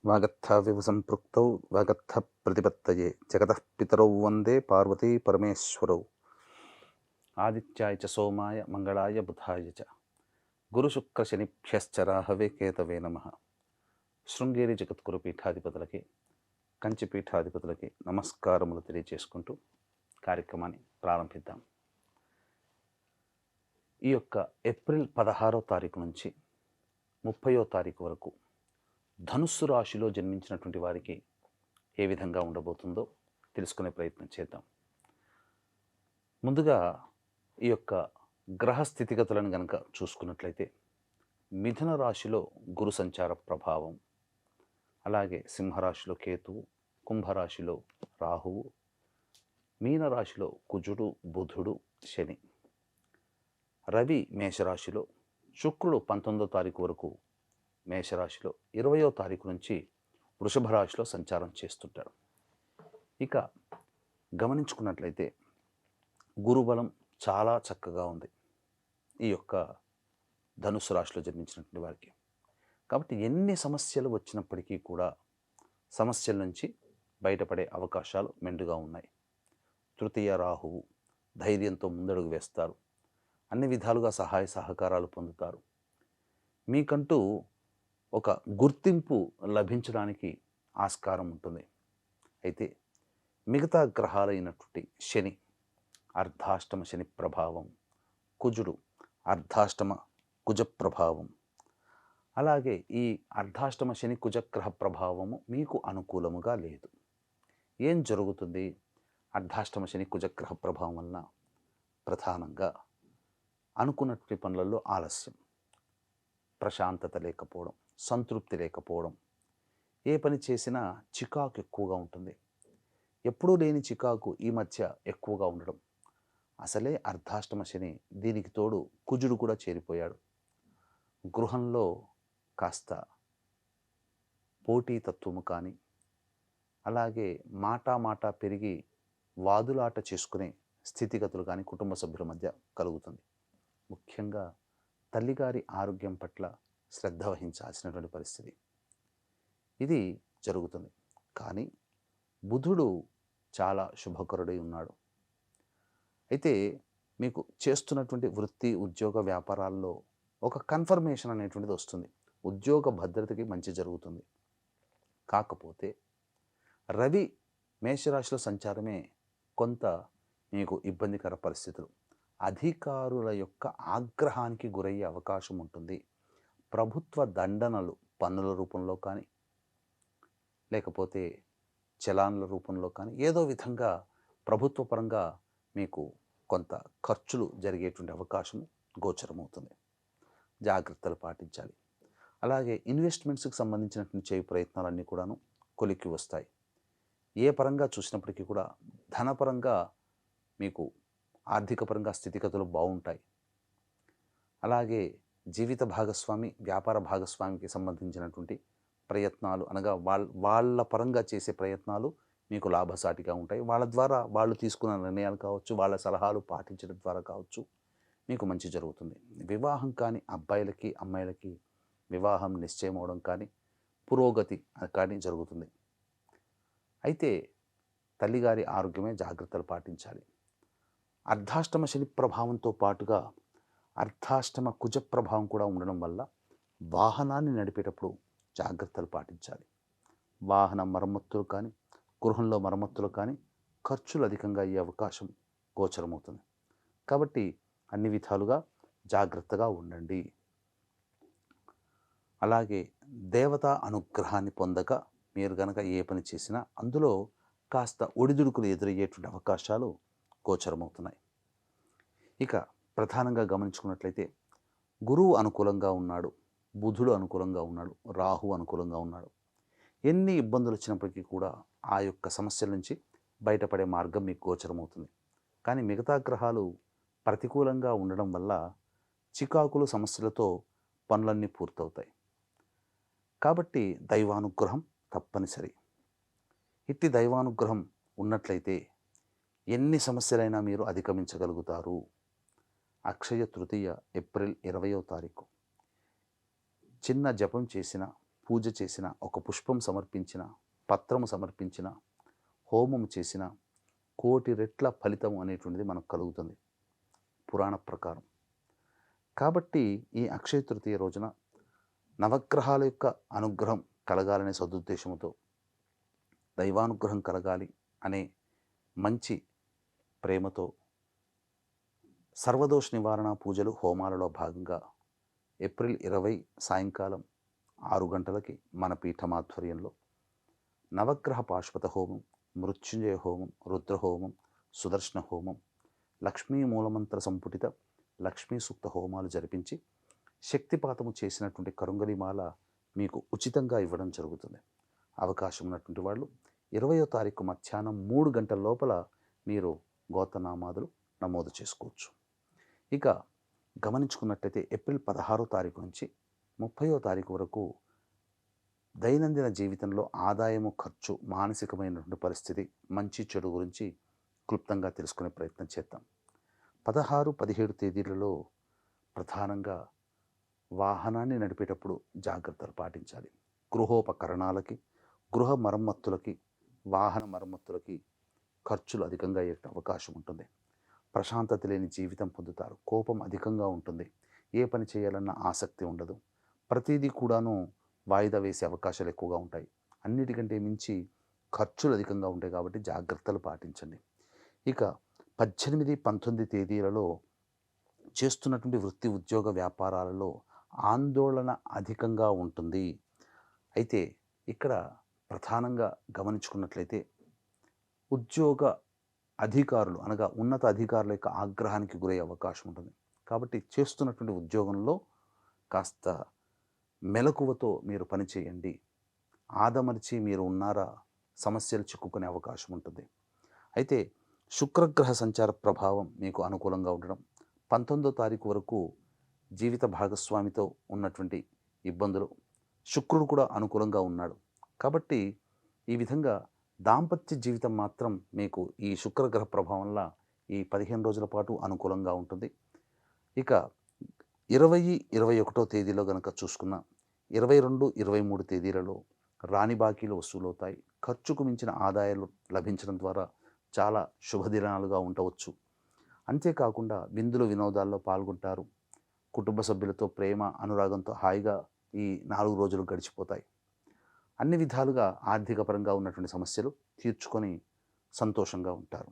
వాగర్థావివ సంపృక్తౌ వాగర్థ ప్రతిపత్తయే జగతః పితరౌ వందే పార్వతీ పరమేశ్వరౌ. ఆదిత్యాయ చ సోమాయ మంగళాయ బుధాయ చ గురుశుక్రశనిభ్యశ్చ రాహవే కేతవే నమః. శృంగేరి జగద్గురు పీఠాధిపతులకి, కంచి పీఠాధిపతులకి నమస్కారములు తెలియజేసుకుంటూ కార్యక్రమాన్ని ప్రారంభిద్దాం. ఈ యొక్క ఏప్రిల్ 16వ తారీఖు నుంచి 30వ తారీఖు వరకు ధనుస్సు రాశిలో జన్మించినటువంటి వారికి ఏ విధంగా ఉండబోతుందో తెలుసుకునే ప్రయత్నం చేద్దాం. ముందుగా ఈ యొక్క గ్రహ స్థితిగతులను కనుక చూసుకున్నట్లయితే మిథున రాశిలో గురు సంచార ప్రభావం, అలాగే సింహరాశిలో కేతువు, కుంభరాశిలో రాహువు, మీనరాశిలో కుజుడు, బుధుడు, శని, రవి మేషరాశిలో, శుక్రుడు 19వ తారీఖు వరకు మేషరాశిలో, 20వ తారీఖు నుంచి వృషభ రాశిలో సంచారం చేస్తుంటాడు. ఇక గమనించుకున్నట్లయితే గురుబలం చాలా చక్కగా ఉంది ఈ యొక్క ధనుస్సు రాశిలో జన్మించినటువంటి వారికి. కాబట్టి ఎన్ని సమస్యలు వచ్చినప్పటికీ కూడా సమస్యల నుంచి బయటపడే అవకాశాలు మెండుగా ఉన్నాయి. తృతీయ రాహువు, ధైర్యంతో ముందడుగు వేస్తారు, అన్ని విధాలుగా సహాయ సహకారాలు పొందుతారు. మీకంటూ ఒక గుర్తింపు లభించడానికి ఆస్కారం ఉంటుంది. అయితే మిగతా గ్రహాలైనటువంటి శని, అర్ధాష్టమ శని ప్రభావం, కుజుడు, అర్ధాష్టమ కుజ ప్రభావం, అలాగే ఈ అర్ధాష్టమ శని కుజగ్రహ ప్రభావము మీకు అనుకూలముగా లేదు. ఏం జరుగుతుంది? అర్ధాష్టమ శని కుజగ్రహ ప్రభావం వలన ప్రధానంగా అనుకున్నటువంటి పనులలో ఆలస్యం, ప్రశాంతత లేకపోవడం, సంతృప్తి లేకపోవడం, ఏ పని చేసినా చికాకు ఎక్కువగా ఉంటుంది. ఎప్పుడూ లేని చికాకు ఈ మధ్య ఎక్కువగా ఉండడం. అసలే అర్ధాష్టమ శని, దీనికి తోడు కుజుడు కూడా చేరిపోయాడు. గృహంలో కాస్త పోటీతత్వము కానీ, అలాగే మాట పెరిగి వాదులాట చేసుకునే స్థితిగతులు కానీ కుటుంబ సభ్యుల మధ్య కలుగుతుంది. ముఖ్యంగా తల్లిగారి ఆరోగ్యం పట్ల శ్రద్ధ వహించాల్సినటువంటి పరిస్థితి ఇది జరుగుతుంది. కానీ బుధుడు చాలా శుభకరుడై ఉన్నాడు. అయితే మీకు చేస్తున్నటువంటి వృత్తి, ఉద్యోగ, వ్యాపారాల్లో ఒక కన్ఫర్మేషన్ అనేటువంటిది వస్తుంది. ఉద్యోగ భద్రతకి మంచి జరుగుతుంది. కాకపోతే రవి మేషరాశిలో సంచారమే కొంత మీకు ఇబ్బందికర పరిస్థితులు. అధికారుల యొక్క ఆగ్రహానికి గురయ్యే అవకాశం ఉంటుంది. ప్రభుత్వ దండనలు పన్నుల రూపంలో కానీ, లేకపోతే చలాన్ల రూపంలో కానీ, ఏదో విధంగా ప్రభుత్వ పరంగా మీకు కొంత ఖర్చులు జరిగేటువంటి అవకాశం గోచరమవుతుంది. జాగ్రత్తలు పాటించాలి. అలాగే ఇన్వెస్ట్మెంట్స్కి సంబంధించినటువంటి చేయి ప్రయత్నాలన్నీ కూడాను కొలిక్కి వస్తాయి. ఏ పరంగా చూసినప్పటికీ కూడా ధనపరంగా మీకు ఆర్థిక పరంగా స్థితిగతులు బాగుంటాయి. అలాగే జీవిత భాగస్వామి, వ్యాపార భాగస్వామికి సంబంధించినటువంటి ప్రయత్నాలు, అనగా వాళ్ళ పరంగా చేసే ప్రయత్నాలు మీకు లాభసాటిగా ఉంటాయి. వాళ్ళ ద్వారా వాళ్ళు తీసుకున్న నిర్ణయాలు కావచ్చు, వాళ్ళ సలహాలు పాటించడం ద్వారా కావచ్చు, మీకు మంచి జరుగుతుంది. వివాహం కానీ అబ్బాయిలకి, అమ్మాయిలకి వివాహం నిశ్చయం అవడం కానీ, పురోగతి కానీ జరుగుతుంది. అయితే తల్లిగారి ఆరోగ్యమే జాగ్రత్తలు పాటించాలి. అర్ధాష్టమ శని ప్రభావంతో పాటుగా అర్ధాష్టమ కుజ ప్రభావం కూడా ఉండడం వల్ల వాహనాన్ని నడిపేటప్పుడు జాగ్రత్తలు పాటించాలి. వాహన మరమ్మతులు కానీ, గృహంలో మరమ్మతులు కానీ ఖర్చులు అధికంగా అయ్యే అవకాశం గోచరమవుతుంది. కాబట్టి అన్ని విధాలుగా జాగ్రత్తగా ఉండండి. అలాగే దేవతా అనుగ్రహాన్ని పొందక మీరు గనక ఏ పని చేసినా అందులో కాస్త ఒడిదుడుకులు ఎదురయ్యేటువంటి అవకాశాలు గోచరమవుతున్నాయి. ఇక ప్రధానంగా గమనించుకున్నట్లయితే గురువు అనుకూలంగా ఉన్నాడు, బుధుడు అనుకూలంగా ఉన్నాడు, రాహు అనుకూలంగా ఉన్నాడు. ఎన్ని ఇబ్బందులు వచ్చినప్పటికీ కూడా ఆ యొక్క సమస్యల నుంచి బయటపడే మార్గం మీకు గోచరమవుతుంది. కానీ మిగతా గ్రహాలు ప్రతికూలంగా ఉండడం వల్ల చికాకులు, సమస్యలతో పనులన్నీ పూర్తవుతాయి. కాబట్టి దైవానుగ్రహం తప్పనిసరి. ఇట్టి దైవానుగ్రహం ఉన్నట్లయితే ఎన్ని సమస్యలైనా మీరు అధిగమించగలుగుతారు. అక్షయ తృతీయ ఏప్రిల్ 20వ తారీఖు చిన్న జపం చేసిన, పూజ చేసిన, ఒక పుష్పం సమర్పించిన, పత్రము సమర్పించిన, హోమం చేసిన 1,000,000 రెట్ల ఫలితం అనేటువంటిది మనకు కలుగుతుంది పురాణ ప్రకారం. కాబట్టి ఈ అక్షయ తృతీయ రోజున నవగ్రహాల యొక్క అనుగ్రహం కలగాలనే సదుద్దేశంతో, దైవానుగ్రహం కలగాలి అనే మంచి ప్రేమతో సర్వదోష నివారణ పూజలు హోమాలలో భాగంగా ఏప్రిల్ 20 సాయంకాలం 6 గంటలకి మన పీఠమాధ్వర్యంలో నవగ్రహ పాశుపత హోమం, మృత్యుంజయ హోమం, రుద్రహోమం, సుదర్శన హోమం, లక్ష్మీ మూలమంత్ర సంపుటిత లక్ష్మీ సూక్త హోమాలు జరిపించి శక్తిపాతము చేసినటువంటి కరుంగలిమాల మీకు ఉచితంగా ఇవ్వడం జరుగుతుంది. అవకాశం ఉన్నటువంటి వాళ్ళు 20వ తారీఖు మధ్యాహ్నం 3 గంటల లోపల మీరు గోత్రనామాదులు నమోదు చేసుకోవచ్చు. ఇక గమనించుకున్నట్లయితే ఏప్రిల్ 16వ తారీఖు నుంచి 30వ తారీఖు వరకు దైనందిన జీవితంలో ఆదాయము, ఖర్చు, మానసికమైనటువంటి పరిస్థితి, మంచి చెడు గురించి క్లుప్తంగా తెలుసుకునే ప్రయత్నం చేద్దాం. 16, 17 తేదీలలో ప్రధానంగా వాహనాన్ని నడిపేటప్పుడు జాగ్రత్తలు పాటించాలి. గృహోపకరణాలకి, గృహ మరమ్మతులకి, వాహన మరమ్మతులకి ఖర్చులు అధికంగా అయ్యే అవకాశం ఉంటుంది. ప్రశాంతత లేని జీవితం పొందుతారు. కోపం అధికంగా ఉంటుంది. ఏ పని చేయాలన్న ఆసక్తి ఉండదు. ప్రతిదీ కూడాను వాయిదా వేసే అవకాశాలు ఎక్కువగా ఉంటాయి. అన్నిటికంటే మించి ఖర్చులు అధికంగా ఉంటాయి కాబట్టి జాగ్రత్తలు పాటించండి. ఇక 18, 19 తేదీలలో చేస్తున్నటువంటి వృత్తి, ఉద్యోగ, వ్యాపారాలలో ఆందోళన అధికంగా ఉంటుంది. అయితే ఇక్కడ ప్రధానంగా గమనించుకున్నట్లయితే ఉద్యోగ అధికారులు అనగా ఉన్నత అధికారుల యొక్క ఆగ్రహానికి గురయ్యే అవకాశం ఉంటుంది. కాబట్టి చేస్తున్నటువంటి ఉద్యోగంలో కాస్త మెలకువతో మీరు పనిచేయండి. ఆదమరిచి మీరు ఉన్నారా సమస్యలు చిక్కుకునే అవకాశం ఉంటుంది. అయితే శుక్రగ్రహ సంచార ప్రభావం మీకు అనుకూలంగా ఉండడం, 19వ తారీఖు వరకు జీవిత భాగస్వామితో ఉన్నటువంటి ఇబ్బందులు, శుక్రుడు కూడా అనుకూలంగా ఉన్నాడు. కాబట్టి ఈ విధంగా దాంపత్య జీవితం మాత్రం మీకు ఈ శుక్రగ్రహ ప్రభావంలో ఈ 15 రోజుల పాటు అనుకూలంగా ఉంటుంది. ఇక 20, 21వ తేదీలో కనుక చూసుకున్న 22, 23 తేదీలలో రాని బాకీలు వసూలవుతాయి. ఖర్చుకు మించిన ఆదాయాలు లభించడం ద్వారా చాలా శుభదినాలుగా ఉండవచ్చు. అంతేకాకుండా విందులు, వినోదాల్లో పాల్గొంటారు. కుటుంబ సభ్యులతో ప్రేమ, అనురాగంతో హాయిగా ఈ 4 రోజులు గడిచిపోతాయి. అన్ని విధాలుగా ఆర్థిక పరంగా ఉన్నటువంటి సమస్యలు తీర్చుకొని సంతోషంగా ఉంటారు.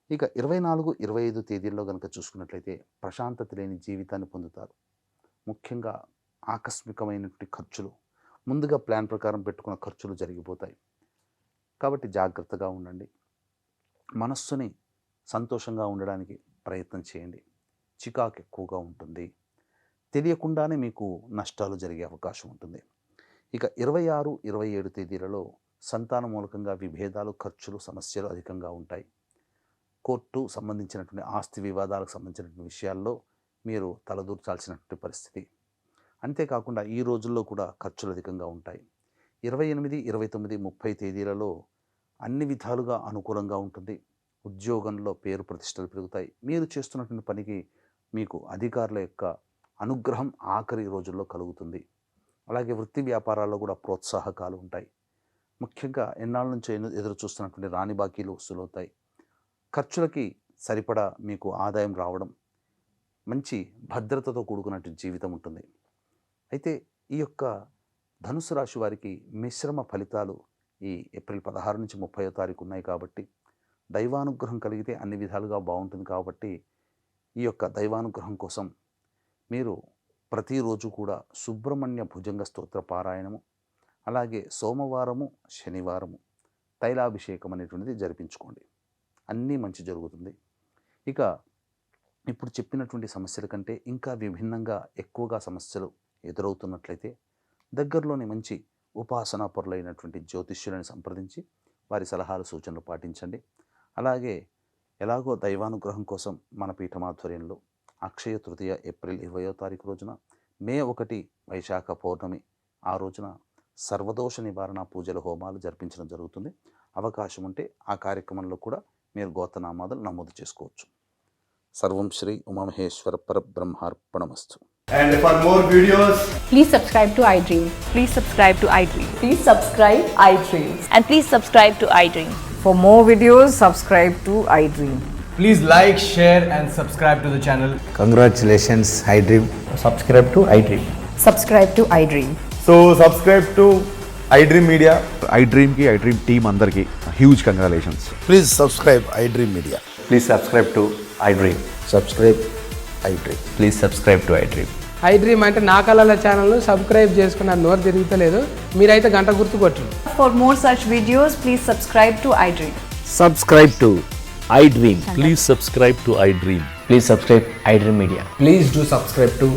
ఇక 24, 25 తేదీల్లో కనుక చూసుకున్నట్లయితే ప్రశాంతత లేని జీవితాన్ని పొందుతారు. ముఖ్యంగా ఆకస్మికమైనటువంటి ఖర్చులు, ముందుగా ప్లాన్ ప్రకారం పెట్టుకున్న ఖర్చులు జరిగిపోతాయి. కాబట్టి జాగ్రత్తగా ఉండండి. మనస్సుని సంతోషంగా ఉండడానికి ప్రయత్నం చేయండి. చికాకు ఎక్కువగా ఉంటుంది. తెలియకుండానే మీకు నష్టాలు జరిగే అవకాశం ఉంటుంది. ఇక 26, 27 తేదీలలో సంతాన మూలకంగా విభేదాలు, ఖర్చులు, సమస్యలు అధికంగా ఉంటాయి. కోర్టు సంబంధించినటువంటి ఆస్తి వివాదాలకు సంబంధించినటువంటి విషయాల్లో మీరు తలదూర్చాల్సినటువంటి పరిస్థితి. అంతేకాకుండా ఈ రోజుల్లో కూడా ఖర్చులు అధికంగా ఉంటాయి. 28, 29, 30 తేదీలలో అన్ని విధాలుగా అనుకూలంగా ఉంటుంది. ఉద్యోగంలో పేరు ప్రతిష్టలు పెరుగుతాయి. మీరు చేస్తున్నటువంటి పనికి మీకు అధికారుల యొక్క అనుగ్రహం ఆఖరి రోజుల్లో కలుగుతుంది. అలాగే వృత్తి వ్యాపారాల్లో కూడా ప్రోత్సాహకాలు ఉంటాయి. ముఖ్యంగా ఎన్నాళ్ళ నుంచి ఎదురు చూస్తున్నటువంటి రాని బాకీలు వసూలవుతాయి. ఖర్చులకి సరిపడా మీకు ఆదాయం రావడం, మంచి భద్రతతో కూడుకున్నటువంటి జీవితం ఉంటుంది. అయితే ఈ యొక్క ధనుసు రాశి వారికి మిశ్రమ ఫలితాలు ఈ ఏప్రిల్ 16 నుంచి 30వ తారీఖు ఉన్నాయి. కాబట్టి దైవానుగ్రహం కలిగితే అన్ని విధాలుగా బాగుంటుంది. కాబట్టి ఈ యొక్క దైవానుగ్రహం కోసం మీరు ప్రతిరోజు కూడా సుబ్రహ్మణ్య భుజంగ స్తోత్ర పారాయణము, అలాగే సోమవారము, శనివారము తైలాభిషేకం అనేటువంటిది జరిపించుకోండి. అన్నీ మంచి జరుగుతుంది. ఇక ఇప్పుడు చెప్పినటువంటి సమస్యల కంటే ఇంకా విభిన్నంగా ఎక్కువగా సమస్యలు ఎదురవుతున్నట్లయితే దగ్గరలోని మంచి ఉపాసనా పరులైనటువంటి జ్యోతిష్యులను సంప్రదించి వారి సలహాలు, సూచనలు పాటించండి. అలాగే ఎలాగో దైవానుగ్రహం కోసం మన పీఠమాధ్వర్యంలో అక్షయ తృతీయ ఏప్రిల్ 20వ తారీఖు రోజున, మే 1 వైశాఖ పౌర్ణమి ఆ రోజున సర్వదోష నివారణ పూజల హోమాలు జరిపించడం జరుగుతుంది. అవకాశం ఉంటే ఆ కార్యక్రమంలో కూడా మీరు గోత్రనామాదులు నమోదు చేసుకోవచ్చు. సర్వం శ్రీ ఉమామహేశ్వర పరబ్రహ్మార్పణమస్తు. And for more videos, Please subscribe to iDream. Please subscribe to iDream. Please subscribe iDream. And please subscribe to iDream. For more videos, subscribe to iDream. Please like, share and subscribe to the channel. Congratulations, iDream. Subscribe to iDream. Subscribe to iDream. so subscribe to iDream Media. iDream team అందరికి huge congratulations. Please subscribe iDream Media. Please subscribe to iDream. Subscribe iDream. Please subscribe to iDream. iDream అంటే నా కళల ఛానల్ను subscribe చేసుకున్న నోరు తిరుగుతలేదు, మీరైతే గంట గుర్తు కొట్టండి. For more such videos, please subscribe to iDream. Subscribe to iDream. Please subscribe to iDream. Please subscribe iDream Media. Please do subscribe to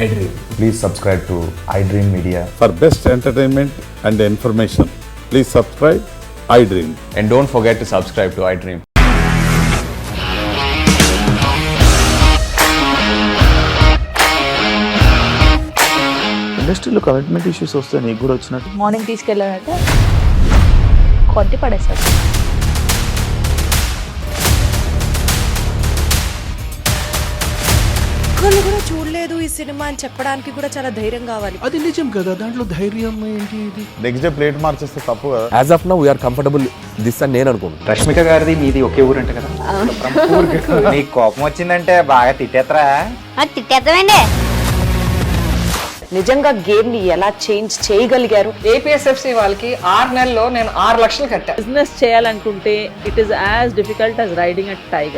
iDream. Please subscribe to iDream Media. For best entertainment and information, please subscribe iDream. And don't forget to subscribe to iDream. ఇండస్ట్రీలో commitment issues వస్తే నీకు కూడా వచ్చినట్టు morning తీసుకెళ్ళారంటే కొట్టి పడేస్తారు. ఒక్కళ్ళు కూడా చూడలేదు ఈ సినిమా అని చెప్పడానికి కూడా చాలా ధైర్యం కావాలి. అది నిజం కదా, దాంట్లో ధైర్యం ఏంటి? ఇది నెక్స్ట్ డే ప్లేట్ మార్చేస్తే తప్పు కదా. As of now, we are comfortable this అని నేను అనుకుంటున్నాను. రష్మిక గారిది మీది ఒకే ఊరంట కదా. నీకు కోపం వచ్చిందంటే బాగా తిట్టేత్తరా? తిట్టేద్దామండి. నిజంగా గేమ్ ని ఎలా చేంజ్ చేయగలిగారు? ఏపీఎస్ఎఫ్సి వాళ్ళకి 6 నెలల్లో నేను 6 లక్షలు కట్టా. బిజినెస్ చేయాలనుకుంటే it is as difficult as riding a tiger.